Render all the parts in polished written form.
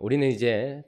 우리는 이제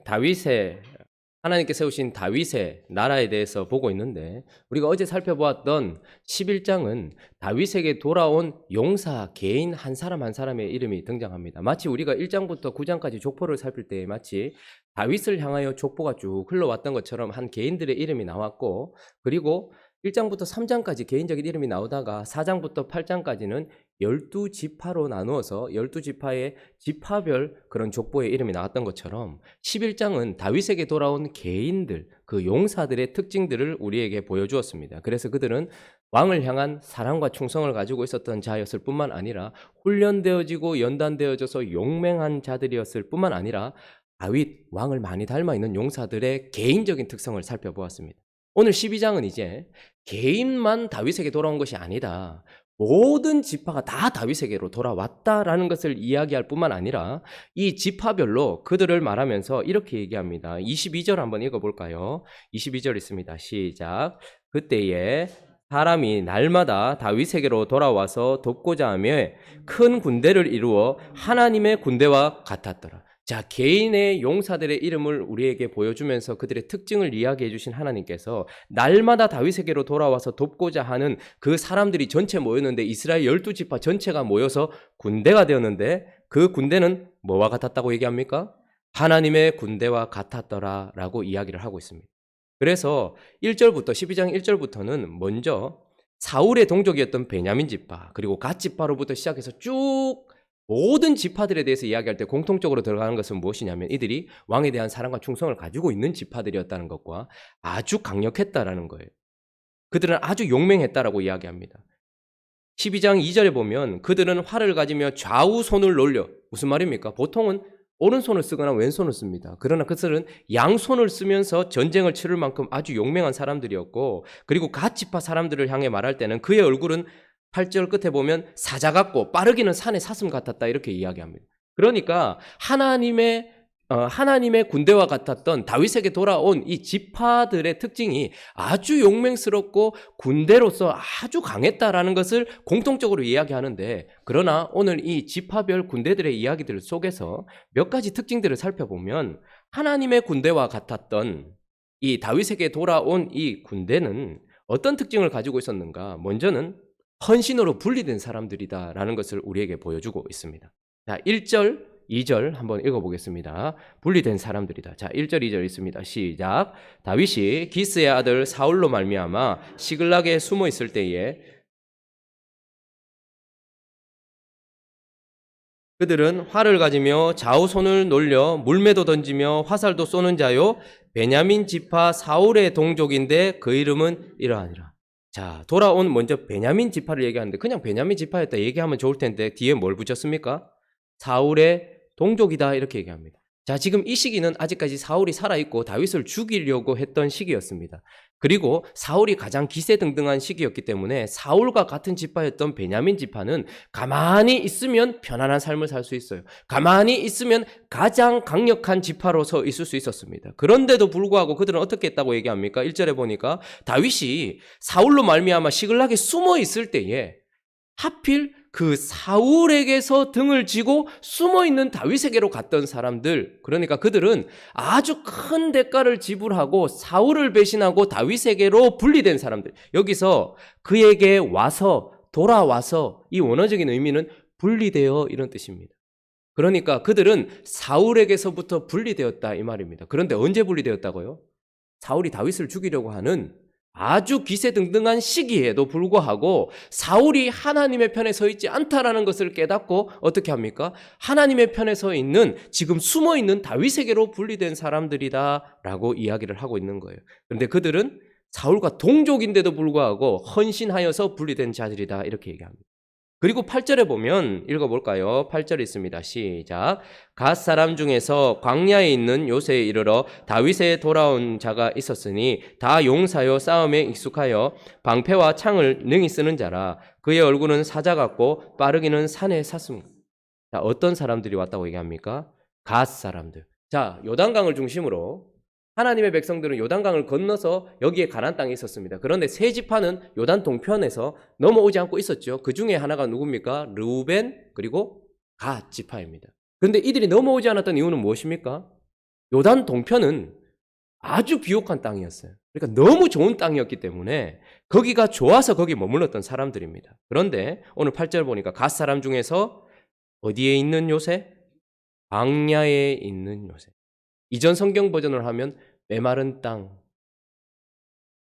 하나님께 세우신 다윗의 나라에 대해서 보고 있는데, 우리가 어제 살펴보았던 11장은 다윗에게 돌아온 용사 개인 한 사람 한 사람의 이름이 등장합니다. 마치 우리가 1장부터 9장까지 족보를 살필 때 마치 다윗을 향하여 족보가 쭉 흘러왔던 것처럼 한 개인들의 이름이 나왔고, 그리고 1장부터 3장까지 개인적인 이름이 나오다가 4장부터 8장까지는 12지파로 나누어서 12지파의 지파별 그런 족보의 이름이 나왔던 것처럼 11장은 다윗에게 돌아온 개인들, 그 용사들의 특징들을 우리에게 보여주었습니다. 그래서 그들은 왕을 향한 사랑과 충성을 가지고 있었던 자였을 뿐만 아니라 훈련되어지고 연단되어져서 용맹한 자들이었을 뿐만 아니라 다윗 왕을 많이 닮아 있는 용사들의 개인적인 특성을 살펴보았습니다. 오늘 12장은 이제 개인만 다윗에게 돌아온 것이 아니다, 모든 지파가 다 다윗에게로 돌아왔다라는 것을 이야기할 뿐만 아니라 이 지파별로 그들을 말하면서 이렇게 얘기합니다. 22절 한번 읽어볼까요? 22절 있습니다. 시작. 그때에 사람이 날마다 다윗에게로 돌아와서 돕고자 하며 큰 군대를 이루어 하나님의 군대와 같았더라. 자, 개인의 용사들의 이름을 우리에게 보여주면서 그들의 특징을 이야기해 주신 하나님께서 날마다 다윗에게로 돌아와서 돕고자 하는 그 사람들이 전체 모였는데, 이스라엘 12지파 전체가 모여서 군대가 되었는데, 그 군대는 뭐와 같았다고 얘기합니까? 하나님의 군대와 같았더라 라고 이야기를 하고 있습니다. 그래서 12장 1절부터는 먼저 사울의 동족이었던 베냐민 지파, 그리고 갓 지파로부터 시작해서 쭉 모든 지파들에 대해서 이야기할 때 공통적으로 들어가는 것은 무엇이냐면, 이들이 왕에 대한 사랑과 충성을 가지고 있는 지파들이었다는 것과 아주 강력했다라는 거예요. 그들은 아주 용맹했다라고 이야기합니다. 12장 2절에 보면 그들은 활을 가지며 좌우 손을 놀려, 무슨 말입니까? 보통은 오른손을 쓰거나 왼손을 씁니다. 그러나 그들은 양손을 쓰면서 전쟁을 치를 만큼 아주 용맹한 사람들이었고, 그리고 갓 지파 사람들을 향해 말할 때는 그의 얼굴은 8절 끝에 보면 사자 같고 빠르기는 산의 사슴 같았다 이렇게 이야기합니다. 그러니까 하나님의 군대와 같았던 다윗에게 돌아온 이 지파들의 특징이 아주 용맹스럽고 군대로서 아주 강했다라는 것을 공통적으로 이야기하는데, 그러나 오늘 이 지파별 군대들의 이야기들 속에서 몇 가지 특징들을 살펴보면 하나님의 군대와 같았던 이 다윗에게 돌아온 이 군대는 어떤 특징을 가지고 있었는가? 먼저는 헌신으로 분리된 사람들이다라는 것을 우리에게 보여주고 있습니다. 자, 1절, 2절 한번 읽어보겠습니다. 분리된 사람들이다. 자, 1절, 2절 있습니다. 시작. 다윗이 기스의 아들 사울로 말미암아 시글락에 숨어 있을 때에 그들은 활을 가지며 좌우손을 놀려 물매도 던지며 화살도 쏘는 자요 베냐민 지파 사울의 동족인데 그 이름은 이러하니라. 자, 돌아온 먼저 베냐민 지파를 얘기하는데, 그냥 베냐민 지파였다 얘기하면 좋을 텐데 뒤에 뭘 붙였습니까? 사울의 동족이다 이렇게 얘기합니다. 자, 지금 이 시기는 아직까지 사울이 살아있고 다윗을 죽이려고 했던 시기였습니다. 그리고 사울이 가장 기세등등한 시기였기 때문에 사울과 같은 지파였던 베냐민 지파는 가만히 있으면 편안한 삶을 살 수 있어요. 가만히 있으면 가장 강력한 지파로서 있을 수 있었습니다. 그런데도 불구하고 그들은 어떻게 했다고 얘기합니까? 1절에 보니까 다윗이 사울로 말미암아 시글락에 숨어 있을 때에 하필 그 사울에게서 등을 지고 숨어있는 다윗에게로 갔던 사람들, 그러니까 그들은 아주 큰 대가를 지불하고 사울을 배신하고 다윗에게로 분리된 사람들, 여기서 그에게 와서 돌아와서 이 원어적인 의미는 분리되어 이런 뜻입니다. 그러니까 그들은 사울에게서부터 분리되었다 이 말입니다. 그런데 언제 분리되었다고요? 사울이 다윗을 죽이려고 하는 아주 기세등등한 시기에도 불구하고 사울이 하나님의 편에 서 있지 않다라는 것을 깨닫고 어떻게 합니까? 하나님의 편에 서 있는, 지금 숨어있는 다윗에게로 분리된 사람들이다 라고 이야기를 하고 있는 거예요. 그런데 그들은 사울과 동족인데도 불구하고 헌신하여서 분리된 자들이다 이렇게 얘기합니다. 그리고 8절에 보면 읽어볼까요? 8절 있습니다. 시작. 갓 사람 중에서 광야에 있는 요새에 이르러 다윗에 돌아온 자가 있었으니 다 용사요 싸움에 익숙하여 방패와 창을 능히 쓰는 자라. 그의 얼굴은 사자 같고 빠르기는 산의 사슴. 자, 어떤 사람들이 왔다고 얘기합니까? 갓 사람들. 자, 요단강을 중심으로 하나님의 백성들은 요단강을 건너서 여기에 가나안 땅에 있었습니다. 그런데 세 지파는 요단 동편에서 넘어오지 않고 있었죠. 그 중에 하나가 누굽니까? 르우벤 그리고 갓 지파입니다. 그런데 이들이 넘어오지 않았던 이유는 무엇입니까? 요단 동편은 아주 비옥한 땅이었어요. 그러니까 너무 좋은 땅이었기 때문에 거기가 좋아서 거기 머물렀던 사람들입니다. 그런데 오늘 8절 보니까 갓 사람 중에서 어디에 있는 요새? 광야에 있는 요새. 이전 성경 버전을 하면 메마른 땅,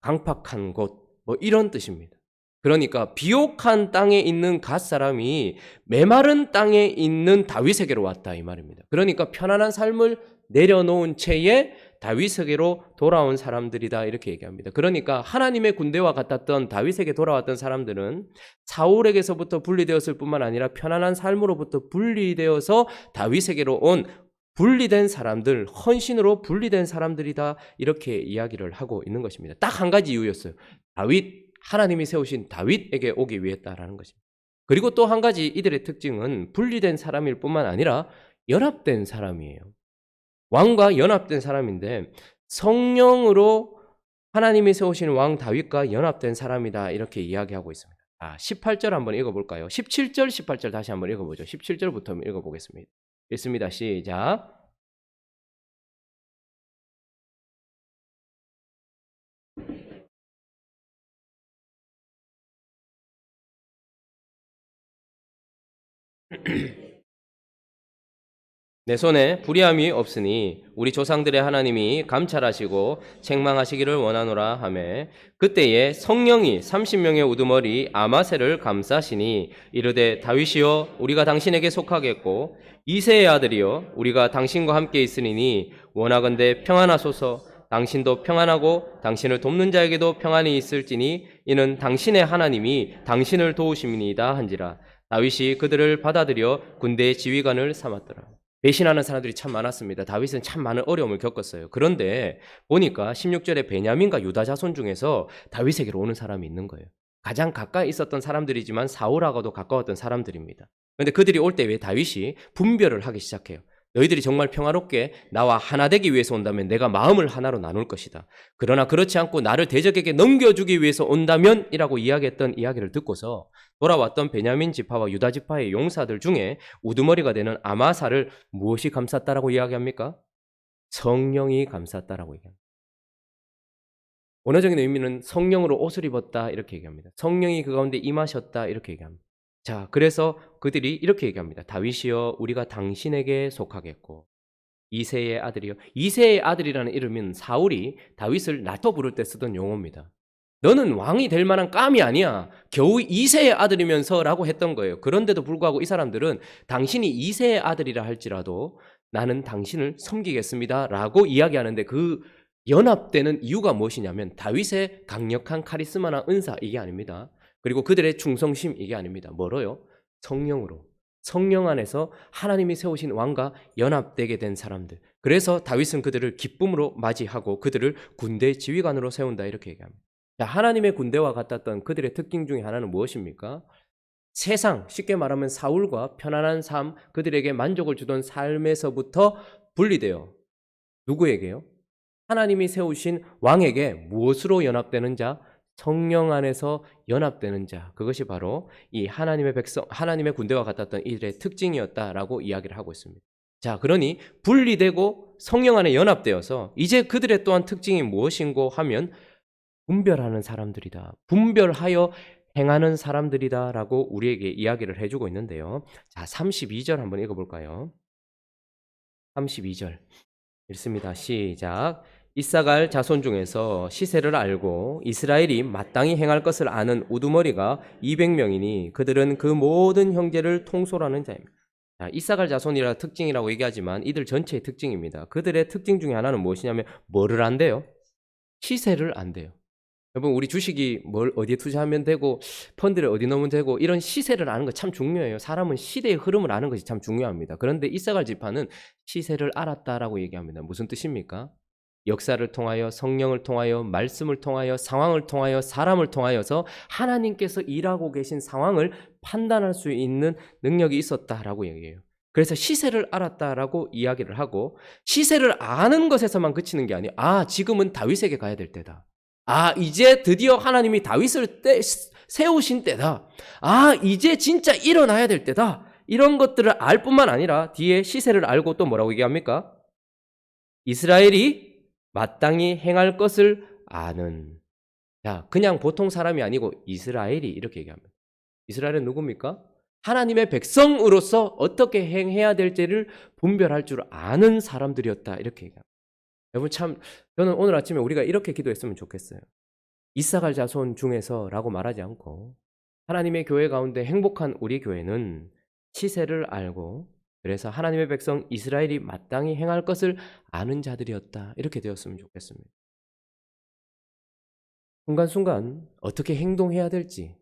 강팍한 곳, 뭐 이런 뜻입니다. 그러니까 비옥한 땅에 있는 갓 사람이 메마른 땅에 있는 다윗에게로 왔다 이 말입니다. 그러니까 편안한 삶을 내려놓은 채에 다윗에게로 돌아온 사람들이다 이렇게 얘기합니다. 그러니까 하나님의 군대와 같았던 다윗에게 돌아왔던 사람들은 사울에게서부터 분리되었을 뿐만 아니라 편안한 삶으로부터 분리되어서 다윗에게로 온 분리된 사람들, 헌신으로 분리된 사람들이다 이렇게 이야기를 하고 있는 것입니다. 딱 한 가지 이유였어요. 하나님이 세우신 다윗에게 오기 위했다라는 것입니다. 그리고 또 한 가지 이들의 특징은 분리된 사람일 뿐만 아니라 연합된 사람이에요. 왕과 연합된 사람인데 성령으로 하나님이 세우신 왕 다윗과 연합된 사람이다 이렇게 이야기하고 있습니다. 18절 한번 읽어볼까요? 17절, 18절 다시 한번 읽어보죠. 17절부터 읽어보겠습니다. 읽습니다. 시작. 내 손에 불의함이 없으니 우리 조상들의 하나님이 감찰하시고 책망하시기를 원하노라 하매 그때에 성령이 30명의 우두머리 아마새를 감싸시니 이르되 다윗이여 우리가 당신에게 속하겠고 이새의 아들이여 우리가 당신과 함께 있으리니 원하건대 평안하소서. 당신도 평안하고 당신을 돕는 자에게도 평안이 있을지니 이는 당신의 하나님이 당신을 도우심이니이다 한지라. 다윗이 그들을 받아들여 군대의 지휘관을 삼았더라. 배신하는 사람들이 참 많았습니다. 다윗은 참 많은 어려움을 겪었어요. 그런데 보니까 16절에 베냐민과 유다 자손 중에서 다윗에게로 오는 사람이 있는 거예요. 가장 가까이 있었던 사람들이지만 사울하고도 가까웠던 사람들입니다. 그런데 그들이 올 때 왜 다윗이 분별을 하기 시작해요. 너희들이 정말 평화롭게 나와 하나 되기 위해서 온다면 내가 마음을 하나로 나눌 것이다. 그러나 그렇지 않고 나를 대적에게 넘겨주기 위해서 온다면 이라고 이야기했던 이야기를 듣고서 돌아왔던 베냐민 지파와 유다 지파의 용사들 중에 우두머리가 되는 아마사를 무엇이 감쌌다라고 이야기합니까? 성령이 감쌌다라고 얘기합니다. 원어적인 의미는 성령으로 옷을 입었다 이렇게 얘기합니다. 성령이 그 가운데 임하셨다 이렇게 얘기합니다. 자, 그래서 그들이 이렇게 얘기합니다. 다윗이여 우리가 당신에게 속하겠고 이새의 아들이요. 이새의 아들이라는 이름은 사울이 다윗을 나토 부를 때 쓰던 용어입니다. 너는 왕이 될 만한 깜이 아니야. 겨우 이새의 아들이면서 라고 했던 거예요. 그런데도 불구하고 이 사람들은 당신이 이새의 아들이라 할지라도 나는 당신을 섬기겠습니다 라고 이야기하는데 그 연합되는 이유가 무엇이냐면 다윗의 강력한 카리스마나 은사 이게 아닙니다. 그리고 그들의 충성심 이게 아닙니다. 뭐로요? 성령으로. 성령 안에서 하나님이 세우신 왕과 연합되게 된 사람들. 그래서 다윗은 그들을 기쁨으로 맞이하고 그들을 군대 지휘관으로 세운다 이렇게 얘기합니다. 하나님의 군대와 같았던 그들의 특징 중에 하나는 무엇입니까? 세상, 쉽게 말하면 사울과 편안한 삶, 그들에게 만족을 주던 삶에서부터 분리되어 누구에게요? 하나님이 세우신 왕에게 무엇으로 연합되는 자? 성령 안에서 연합되는 자. 그것이 바로 이 하나님의 백성, 하나님의 군대와 같았던 이들의 특징이었다라고 이야기를 하고 있습니다. 자, 그러니 분리되고 성령 안에 연합되어서 이제 그들의 또한 특징이 무엇인고 하면 분별하는 사람들이다. 분별하여 행하는 사람들이다라고 우리에게 이야기를 해주고 있는데요. 자, 32절 한번 읽어볼까요? 32절 읽습니다. 시작. 이사갈 자손 중에서 시세를 알고 이스라엘이 마땅히 행할 것을 아는 우두머리가 200명이니 그들은 그 모든 형제를 통솔하는 자입니다. 자, 이사갈 자손이라 특징이라고 얘기하지만 이들 전체의 특징입니다. 그들의 특징 중에 하나는 무엇이냐면 뭐를 안대요? 시세를 안대요. 여러분 우리 주식이 뭘 어디에 투자하면 되고 펀드를 어디 넣으면 되고 이런 시세를 아는 거 참 중요해요. 사람은 시대의 흐름을 아는 것이 참 중요합니다. 그런데 이사갈 지파는 시세를 알았다라고 얘기합니다. 무슨 뜻입니까? 역사를 통하여 성령을 통하여 말씀을 통하여 상황을 통하여 사람을 통하여서 하나님께서 일하고 계신 상황을 판단할 수 있는 능력이 있었다라고 얘기해요. 그래서 시세를 알았다라고 이야기를 하고 시세를 아는 것에서만 그치는 게 아니에요. 지금은 다윗에게 가야 될 때다. 이제 드디어 하나님이 다윗을 세우신 때다. 이제 진짜 일어나야 될 때다. 이런 것들을 알 뿐만 아니라 뒤에 시세를 알고 또 뭐라고 얘기합니까? 이스라엘이 마땅히 행할 것을 아는. 자, 그냥 보통 사람이 아니고 이스라엘이 이렇게 얘기합니다. 이스라엘은 누굽니까? 하나님의 백성으로서 어떻게 행해야 될지를 분별할 줄 아는 사람들이었다. 이렇게 얘기합니다. 여러분 참 저는 오늘 아침에 우리가 이렇게 기도했으면 좋겠어요. 이사갈 자손 중에서라고 말하지 않고 하나님의 교회 가운데 행복한 우리 교회는 시세를 알고 그래서 하나님의 백성 이스라엘이 마땅히 행할 것을 아는 자들이었다. 이렇게 되었으면 좋겠습니다. 순간순간 어떻게 행동해야 될지,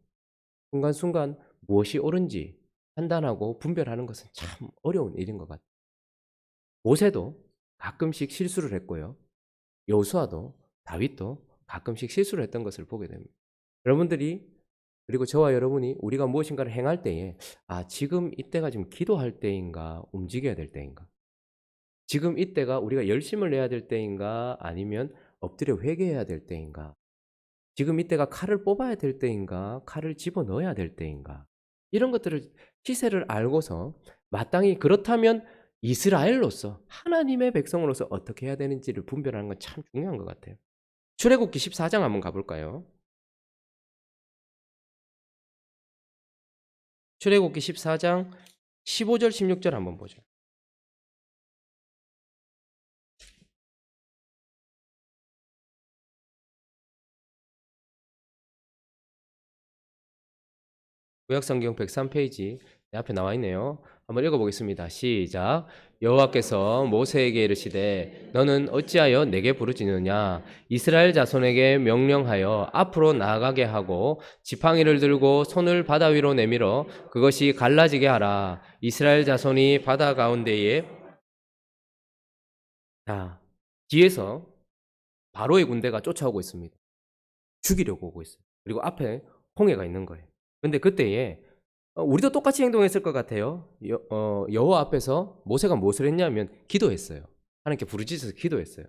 순간순간 무엇이 옳은지 판단하고 분별하는 것은 참 어려운 일인 것 같아요. 모세도 가끔씩 실수를 했고요. 여호수아도 다윗도 가끔씩 실수를 했던 것을 보게 됩니다. 여러분들이 그리고 저와 여러분이 우리가 무엇인가를 행할 때에 지금 이때가 지금 기도할 때인가 움직여야 될 때인가 지금 이때가 우리가 열심을 내야 될 때인가 아니면 엎드려 회개해야 될 때인가 지금 이때가 칼을 뽑아야 될 때인가 칼을 집어넣어야 될 때인가 이런 것들을 시세를 알고서 마땅히 그렇다면 이스라엘로서 하나님의 백성으로서 어떻게 해야 되는지를 분별하는 건 참 중요한 것 같아요. 출애굽기 14장 한번 가볼까요? 출애굽기 14장 15절 16절 한번 보죠. 구약성경 103페이지 내 앞에 나와 있네요. 한번 읽어보겠습니다. 시작. 여호와께서 모세에게 이르시되 너는 어찌하여 내게 부르짖느냐 이스라엘 자손에게 명령하여 앞으로 나아가게 하고 지팡이를 들고 손을 바다 위로 내밀어 그것이 갈라지게 하라. 이스라엘 자손이 바다 가운데에 뒤에서 바로의 군대가 쫓아오고 있습니다. 죽이려고 오고 있어요. 그리고 앞에 홍해가 있는 거예요. 근데 그때에 우리도 똑같이 행동했을 것 같아요. 여호와 앞에서 모세가 무엇을 했냐면 기도했어요. 하나님께 부르짖어서 기도했어요.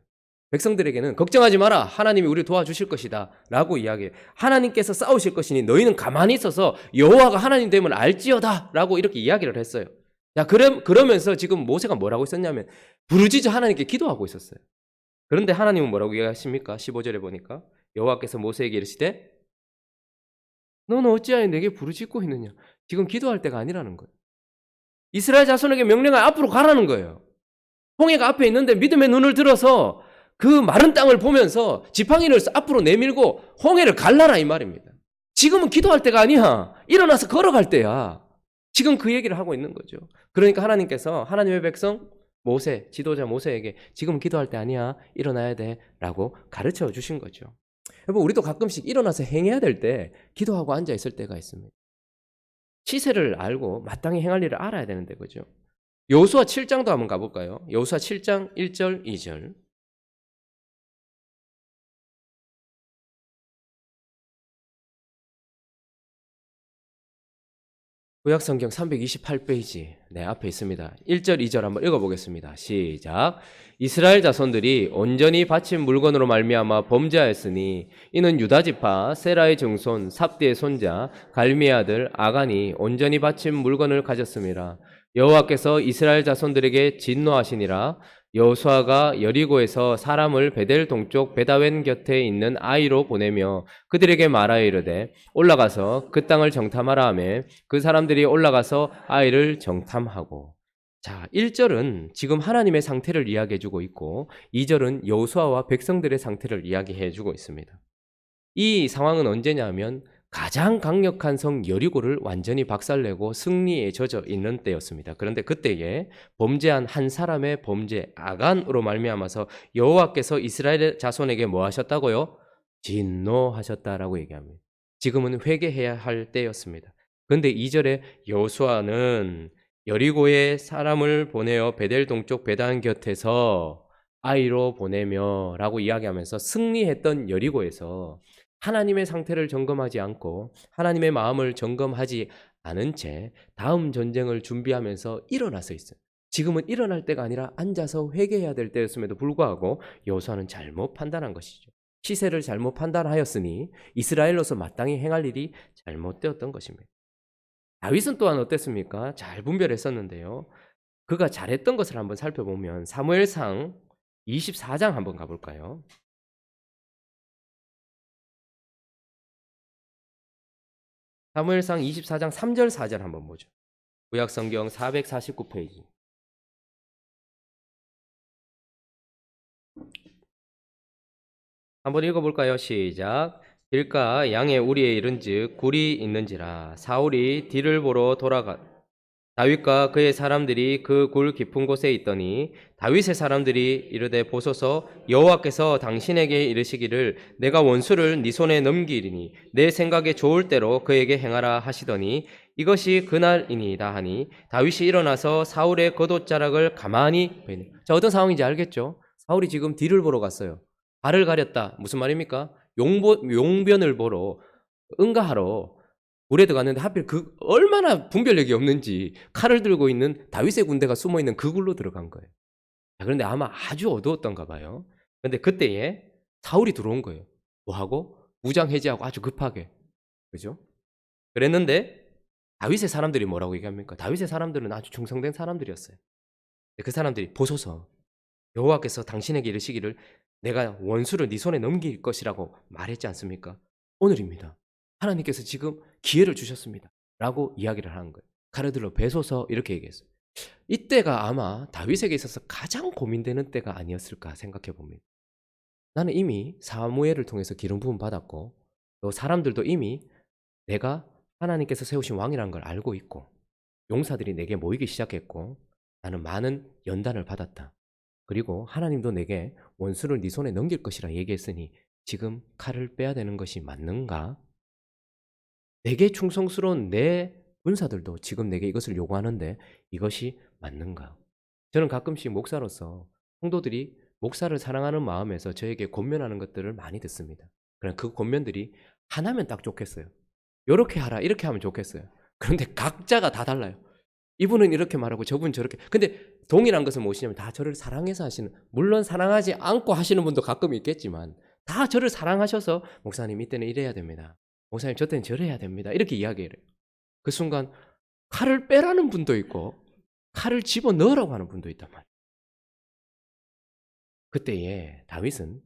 백성들에게는 걱정하지 마라. 하나님이 우리를 도와주실 것이다. 라고 이야기해요. 하나님께서 싸우실 것이니 너희는 가만히 있어서 여호와가 하나님 됨을 알지어다. 라고 이렇게 이야기를 했어요. 자, 그러면서 지금 모세가 뭐라고 있었냐면 부르짖어 하나님께 기도하고 있었어요. 그런데 하나님은 뭐라고 이야기하십니까? 15절에 보니까 여호와께서 모세에게 이르시되 너는 어찌하여 내게 부르짖고 있느냐. 지금 기도할 때가 아니라는 거예요. 이스라엘 자손에게 명령하여 앞으로 가라는 거예요. 홍해가 앞에 있는데 믿음의 눈을 들어서 그 마른 땅을 보면서 지팡이를 앞으로 내밀고 홍해를 갈라라 이 말입니다. 지금은 기도할 때가 아니야. 일어나서 걸어갈 때야. 지금 그 얘기를 하고 있는 거죠. 그러니까 하나님께서 하나님의 백성 모세, 지도자 모세에게 지금 기도할 때 아니야. 일어나야 돼. 라고 가르쳐 주신 거죠. 여러분 우리도 가끔씩 일어나서 행해야 될 때 기도하고 앉아 있을 때가 있습니다. 시세를 알고 마땅히 행할 일을 알아야 되는데 그죠? 여호수아 7장도 한번 가볼까요? 여호수아 7장 1절 2절 구약성경 328페이지 내 앞에 있습니다. 1절 2절 한번 읽어보겠습니다. 시작. 이스라엘 자손들이 온전히 바친 물건으로 말미암아 범죄하였으니 이는 유다지파 세라의 증손 삽디의 손자 갈미의 아들 아간이 온전히 바친 물건을 가졌음이라. 여호와께서 이스라엘 자손들에게 진노하시니라. 여호수아가 여리고에서 사람을 베델 동쪽 베다웬 곁에 있는 아이로 보내며 그들에게 말하여 이르되 올라가서 그 땅을 정탐하라 하며 그 사람들이 올라가서 아이를 정탐하고. 자, 1절은 지금 하나님의 상태를 이야기해 주고 있고 2절은 여호수아와 백성들의 상태를 이야기해 주고 있습니다. 이 상황은 언제냐면 가장 강력한 성 여리고를 완전히 박살내고 승리에 젖어 있는 때였습니다. 그런데 그때에 범죄한 한 사람의 범죄 아간으로 말미암아서 여호와께서 이스라엘 자손에게 뭐 하셨다고요? 진노하셨다라고 얘기합니다. 지금은 회개해야 할 때였습니다. 그런데 2절에 여호수아는 여리고에 사람을 보내어 베델 동쪽 베단 곁에서 아이로 보내며 라고 이야기하면서 승리했던 여리고에서 하나님의 상태를 점검하지 않고 하나님의 마음을 점검하지 않은 채 다음 전쟁을 준비하면서 일어나서 있어요. 지금은 일어날 때가 아니라 앉아서 회개해야 될 때였음에도 불구하고 여호수아는 잘못 판단한 것이죠. 시세를 잘못 판단하였으니 이스라엘로서 마땅히 행할 일이 잘못되었던 것입니다. 다윗은 또한 어땠습니까? 잘 분별했었는데요. 그가 잘했던 것을 한번 살펴보면 사무엘상 24장 한번 가볼까요? 사무엘상 24장 3절 4절 한번 보죠. 구약성경 449페이지. 한번 읽어볼까요? 시작. 길가 양의 우리에 이른즉 굴이 있는지라 사울이 뒤를 보러 돌아가 다윗과 그의 사람들이 그 굴 깊은 곳에 있더니 다윗의 사람들이 이르되 보소서 여호와께서 당신에게 이르시기를 내가 원수를 네 손에 넘기리니 내 생각에 좋을 대로 그에게 행하라 하시더니 이것이 그날이니이다 하니 다윗이 일어나서 사울의 겉옷자락을 가만히 보이네. 자, 어떤 상황인지 알겠죠? 사울이 지금 뒤를 보러 갔어요. 발을 가렸다. 무슨 말입니까? 용변을 보러 응가하러 굴에 들어갔는데 하필 그 얼마나 분별력이 없는지 칼을 들고 있는 다윗의 군대가 숨어 있는 그 굴로 들어간 거예요. 자, 그런데 아마 아주 어두웠던가 봐요. 그런데 그때에 사울이 들어온 거예요. 뭐하고? 무장 해제하고 아주 급하게. 그죠? 그랬는데 다윗의 사람들이 뭐라고 얘기합니까? 다윗의 사람들은 아주 충성된 사람들이었어요. 그 사람들이 보소서 여호와께서 당신에게 이르시기를 내가 원수를 네 손에 넘길 것이라고 말했지 않습니까? 오늘입니다. 하나님께서 지금 기회를 주셨습니다. 라고 이야기를 하는 거예요. 가르들러 뵈소서 이렇게 얘기했어요. 이때가 아마 다윗에게 있어서 가장 고민되는 때가 아니었을까 생각해 봅니다. 나는 이미 사무엘을 통해서 기름 부음 받았고 또 사람들도 이미 내가 하나님께서 세우신 왕이라는 걸 알고 있고 용사들이 내게 모이기 시작했고 나는 많은 연단을 받았다. 그리고 하나님도 내게 원수를 네 손에 넘길 것이라 얘기했으니 지금 칼을 빼야 되는 것이 맞는가? 내게 충성스러운 내 군사들도 지금 내게 이것을 요구하는데 이것이 맞는가? 저는 가끔씩 목사로서 성도들이 목사를 사랑하는 마음에서 저에게 권면하는 것들을 많이 듣습니다. 그럼 그 권면들이 하나면 딱 좋겠어요. 이렇게 하라, 이렇게 하면 좋겠어요. 그런데 각자가 다 달라요. 이분은 이렇게 말하고 저분은 저렇게. 근데 동일한 것은 무엇이냐면 다 저를 사랑해서 하시는, 물론 사랑하지 않고 하시는 분도 가끔 있겠지만 다 저를 사랑하셔서 목사님 이때는 이래야 됩니다. 목사님 저 때는 저래야 됩니다. 이렇게 이야기를 해요. 그 순간 칼을 빼라는 분도 있고 칼을 집어넣으라고 하는 분도 있단 말이에요. 그때에 다윗은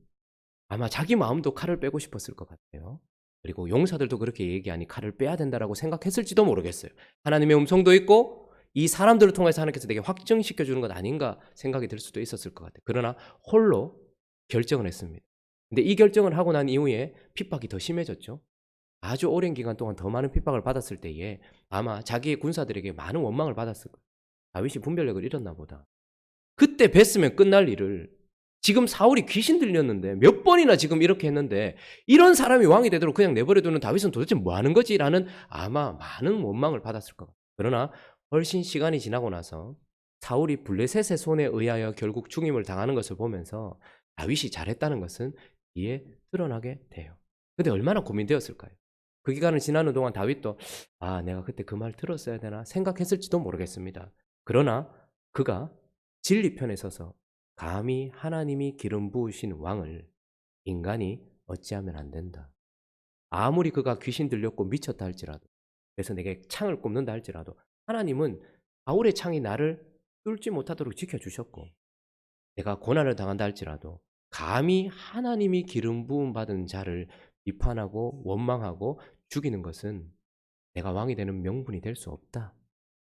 아마 자기 마음도 칼을 빼고 싶었을 것 같아요. 그리고 용사들도 그렇게 얘기하니 칼을 빼야 된다라고 생각했을지도 모르겠어요. 하나님의 음성도 있고 이 사람들을 통해서 하나님께서 내게 확증시켜 주는 것 아닌가 생각이 들 수도 있었을 것 같아요. 그러나 홀로 결정을 했습니다. 근데 이 결정을 하고 난 이후에 핍박이 더 심해졌죠. 아주 오랜 기간 동안 더 많은 핍박을 받았을 때에 아마 자기의 군사들에게 많은 원망을 받았을 거예요. 다윗이 분별력을 잃었나 보다. 그때 뵀으면 끝날 일을 지금 사울이 귀신 들렸는데 몇 번이나 지금 이렇게 했는데 이런 사람이 왕이 되도록 그냥 내버려두는 다윗은 도대체 뭐 하는 거지? 라는 아마 많은 원망을 받았을 것 같아요. 그러나 훨씬 시간이 지나고 나서 사울이 블레셋의 손에 의하여 결국 죽임을 당하는 것을 보면서 다윗이 잘했다는 것은 이에 드러나게 돼요. 근데 얼마나 고민되었을까요? 그 기간을 지나는 동안 다윗도 내가 그때 그 말 들었어야 되나 생각했을지도 모르겠습니다. 그러나 그가 진리 편에 서서 감히 하나님이 기름 부으신 왕을 인간이 어찌하면 안 된다. 아무리 그가 귀신 들렸고 미쳤다 할지라도 그래서 내게 창을 꼽는다 할지라도 하나님은 바울의 창이 나를 뚫지 못하도록 지켜주셨고 내가 고난을 당한다 할지라도 감히 하나님이 기름 부음 받은 자를 비판하고 원망하고 죽이는 것은 내가 왕이 되는 명분이 될 수 없다.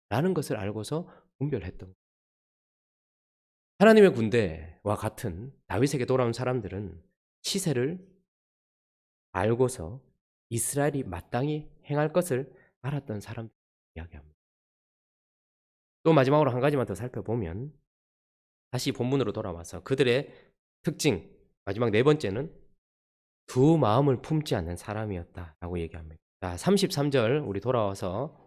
라는 것을 알고서 분별했던 거예요. 하나님의 군대와 같은 다윗에게 돌아온 사람들은 시세를 알고서 이스라엘이 마땅히 행할 것을 알았던 사람들 이야기합니다. 또 마지막으로 한 가지만 더 살펴보면 다시 본문으로 돌아와서 그들의 특징 마지막 네 번째는 두 마음을 품지 않는 사람이었다라고 얘기합니다. 자, 33절 우리 돌아와서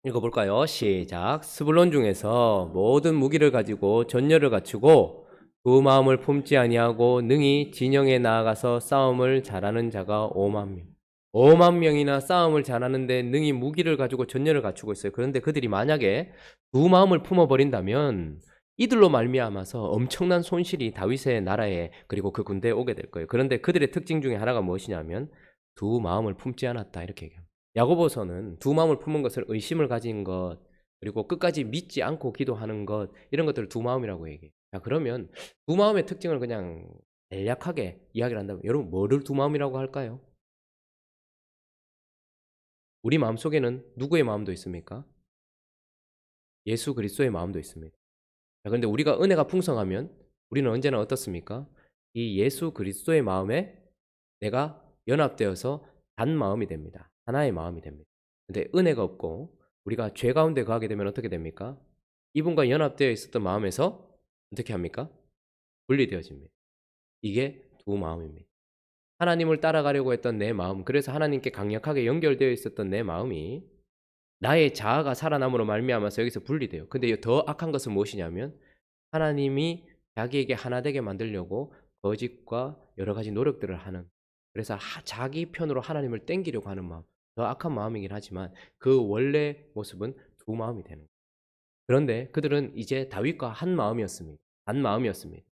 읽어볼까요? 시작. 스불론 중에서 모든 무기를 가지고 전열을 갖추고 두 마음을 품지 아니하고 능히 진영에 나아가서 싸움을 잘하는 자가 5만 명. 5만 명이나 싸움을 잘하는데 능히 무기를 가지고 전열을 갖추고 있어요. 그런데 그들이 만약에 두 마음을 품어버린다면 이들로 말미암아서 엄청난 손실이 다윗의 나라에 그리고 그 군대에 오게 될 거예요. 그런데 그들의 특징 중에 하나가 무엇이냐면 두 마음을 품지 않았다 이렇게 얘기합니다. 야고보서는 두 마음을 품은 것을 의심을 가진 것, 그리고 끝까지 믿지 않고 기도하는 것, 이런 것들을 두 마음이라고 얘기해요. 자, 그러면 두 마음의 특징을 그냥 간략하게 이야기를 한다면 여러분 뭐를 두 마음이라고 할까요? 우리 마음속에는 누구의 마음도 있습니까? 예수 그리스도의 마음도 있습니다. 자, 그런데 우리가 은혜가 풍성하면 우리는 언제나 어떻습니까? 이 예수 그리스도의 마음에 내가 연합되어서 한 마음이 됩니다. 하나의 마음이 됩니다. 근데 은혜가 없고 우리가 죄 가운데 거하게 되면 어떻게 됩니까? 이분과 연합되어 있었던 마음에서 어떻게 합니까? 분리되어집니다. 이게 두 마음입니다. 하나님을 따라가려고 했던 내 마음, 그래서 하나님께 강력하게 연결되어 있었던 내 마음이 나의 자아가 살아남으로 말미암아서 여기서 분리돼요. 근데 더 악한 것은 무엇이냐면 하나님이 자기에게 하나 되게 만들려고 거짓과 여러 가지 노력들을 하는, 그래서 자기 편으로 하나님을 땡기려고 하는 마음, 더 악한 마음이긴 하지만 그 원래 모습은 두 마음이 되는 거예요. 그런데 그들은 이제 다윗과 한 마음이었습니다. 한 마음이었습니다.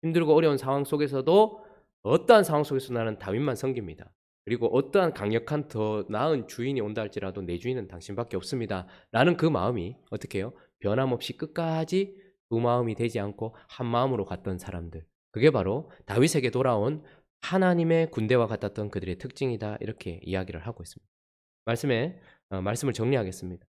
힘들고 어려운 상황 속에서도 어떠한 상황 속에서 나는 다윗만 섬깁니다. 그리고 어떠한 강력한 더 나은 주인이 온다 할지라도 내 주인은 당신밖에 없습니다. 라는 그 마음이 어떻게 해요? 변함없이 끝까지 두 마음이 되지 않고 한 마음으로 갔던 사람들. 그게 바로 다윗에게 돌아온 하나님의 군대와 같았던 그들의 특징이다. 이렇게 이야기를 하고 있습니다. 말씀을 정리하겠습니다.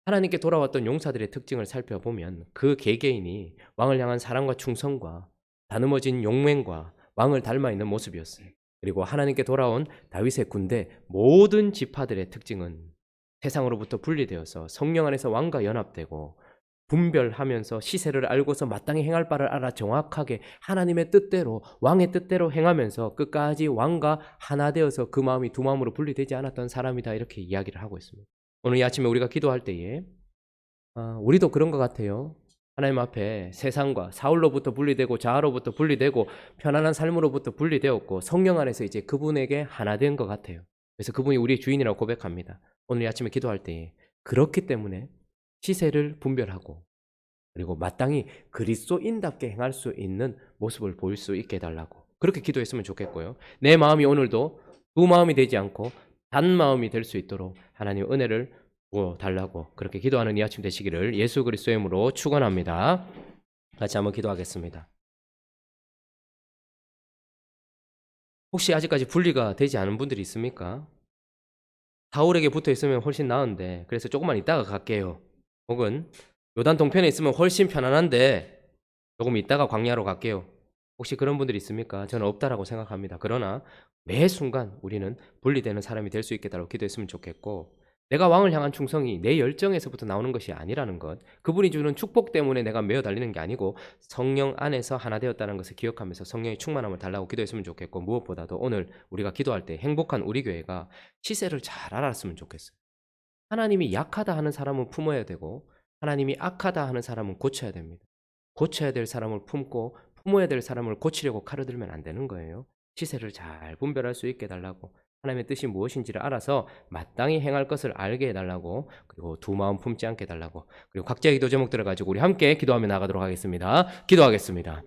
하나님께 돌아왔던 용사들의 특징을 살펴보면 그 개개인이 왕을 향한 사랑과 충성과 다듬어진 용맹과 왕을 닮아 있는 모습이었어요. 그리고 하나님께 돌아온 다윗의 군대 모든 지파들의 특징은 세상으로부터 분리되어서 성령 안에서 왕과 연합되고 분별하면서 시세를 알고서 마땅히 행할 바를 알아 정확하게 하나님의 뜻대로 왕의 뜻대로 행하면서 끝까지 왕과 하나 되어서 그 마음이 두 마음으로 분리되지 않았던 사람이다. 이렇게 이야기를 하고 있습니다. 오늘 이 아침에 우리가 기도할 때에 우리도 그런 것 같아요. 하나님 앞에 세상과 사울로부터 분리되고 자아로부터 분리되고 편안한 삶으로부터 분리되었고 성령 안에서 이제 그분에게 하나 된 것 같아요. 그래서 그분이 우리의 주인이라고 고백합니다. 오늘 이 아침에 기도할 때에 그렇기 때문에 시세를 분별하고 그리고 마땅히 그리스도인답게 행할 수 있는 모습을 보일 수 있게 해달라고 그렇게 기도했으면 좋겠고요. 내 마음이 오늘도 두 마음이 되지 않고 단 마음이 될 수 있도록 하나님 은혜를 부어달라고 그렇게 기도하는 이 아침 되시기를 예수 그리스도의 이름으로 축원합니다. 같이 한번 기도하겠습니다. 혹시 아직까지 분리가 되지 않은 분들이 있습니까? 사울에게 붙어 있으면 훨씬 나은데 그래서 조금만 있다가 갈게요. 혹은 요단 동편에 있으면 훨씬 편안한데 조금 있다가 광야로 갈게요. 혹시 그런 분들이 있습니까? 저는 없다라고 생각합니다. 그러나 매 순간 우리는 분리되는 사람이 될 수 있게 달라고 기도했으면 좋겠고 내가 왕을 향한 충성이 내 열정에서부터 나오는 것이 아니라는 것, 그분이 주는 축복 때문에 내가 매어 달리는 게 아니고 성령 안에서 하나 되었다는 것을 기억하면서 성령의 충만함을 달라고 기도했으면 좋겠고 무엇보다도 오늘 우리가 기도할 때 행복한 우리 교회가 시세를 잘 알았으면 좋겠어요. 하나님이 약하다 하는 사람은 품어야 되고 하나님이 악하다 하는 사람은 고쳐야 됩니다. 고쳐야 될 사람을 품고 품어야 될 사람을 고치려고 칼을 들면 안 되는 거예요. 시세를 잘 분별할 수 있게 해달라고 하나님의 뜻이 무엇인지를 알아서 마땅히 행할 것을 알게 해달라고 그리고 두 마음 품지 않게 해달라고 그리고 각자의 기도 제목들을 가지고 우리 함께 기도하며 나가도록 하겠습니다. 기도하겠습니다.